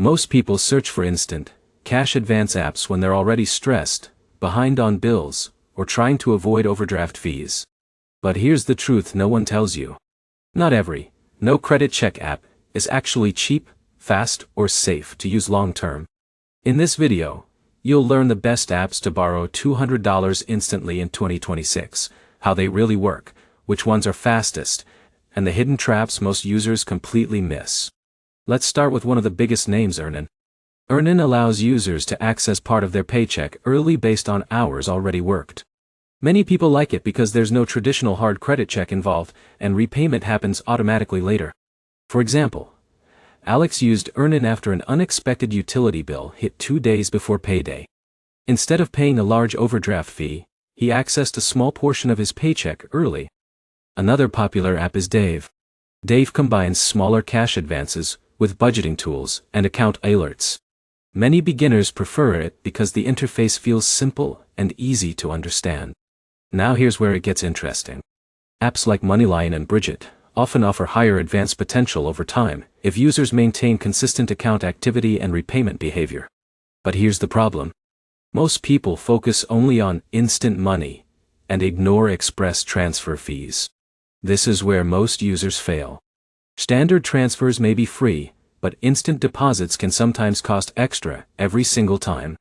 Most people search for instant, cash advance apps when they're already stressed, behind on bills, or trying to avoid overdraft fees. But here's the truth no one tells you. Not every, no credit check app is actually cheap, fast, or safe to use long-term. In this video, you'll learn the best apps to borrow $200 instantly in 2026, how they really work, which ones are fastest, and the hidden traps most users completely miss. Let's start with one of the biggest names, Earnin. Earnin allows users to access part of their paycheck early based on hours already worked. Many people like it because there's no traditional hard credit check involved, and repayment happens automatically later. For example, Alex used Earnin after an unexpected utility bill hit 2 days before payday. Instead of paying a large overdraft fee, he accessed a small portion of his paycheck early. Another popular app is Dave. Dave combines smaller cash advances with budgeting tools and account alerts. Many beginners prefer it because the interface feels simple and easy to understand. Now here's where it gets interesting. Apps like Moneyline and Bridget often offer higher advance potential over time if users maintain consistent account activity and repayment behavior. But here's the problem. Most people focus only on instant money and ignore express transfer fees. This is where most users fail. Standard transfers may be free, but instant deposits can sometimes cost extra every single time.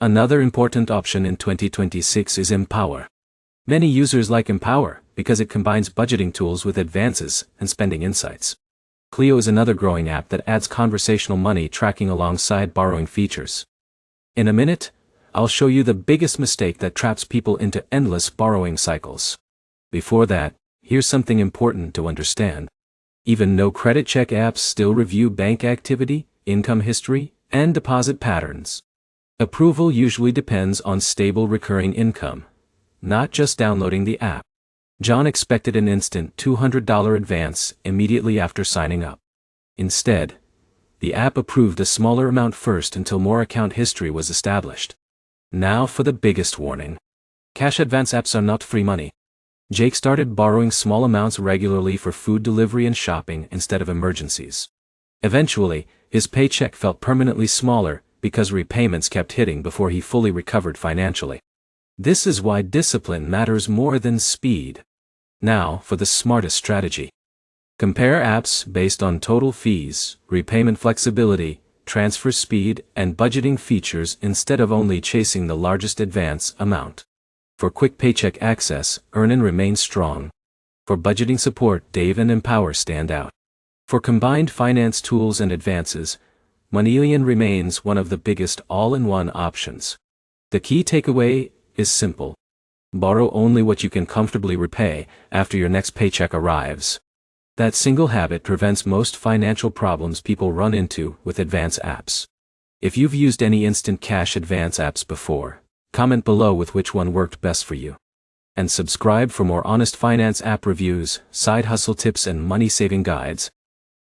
Another important option in 2026 is Empower. Many users like Empower because it combines budgeting tools with advances and spending insights. Clio is another growing app that adds conversational money tracking alongside borrowing features. In a minute, I'll show you the biggest mistake that traps people into endless borrowing cycles. Before that, here's something important to understand. Even no credit check apps still review bank activity, income history, and deposit patterns. Approval usually depends on stable recurring income, not just downloading the app. John expected an instant $200 advance immediately after signing up. Instead, the app approved a smaller amount first until more account history was established. Now for the biggest warning. Cash advance apps are not free money. Jake started borrowing small amounts regularly for food delivery and shopping instead of emergencies. Eventually, his paycheck felt permanently smaller because repayments kept hitting before he fully recovered financially. This is why discipline matters more than speed. Now for the smartest strategy. Compare apps based on total fees, repayment flexibility, transfer speed, and budgeting features instead of only chasing the largest advance amount. For quick paycheck access, Earnin remains strong. For budgeting support, Dave and Empower stand out. For combined finance tools and advances, Moneyline remains one of the biggest all-in-one options. The key takeaway is simple. Borrow only what you can comfortably repay after your next paycheck arrives. That single habit prevents most financial problems people run into with advance apps. If you've used any instant cash advance apps before, comment below with which one worked best for you. And subscribe for more honest finance app reviews, side hustle tips, and money-saving guides.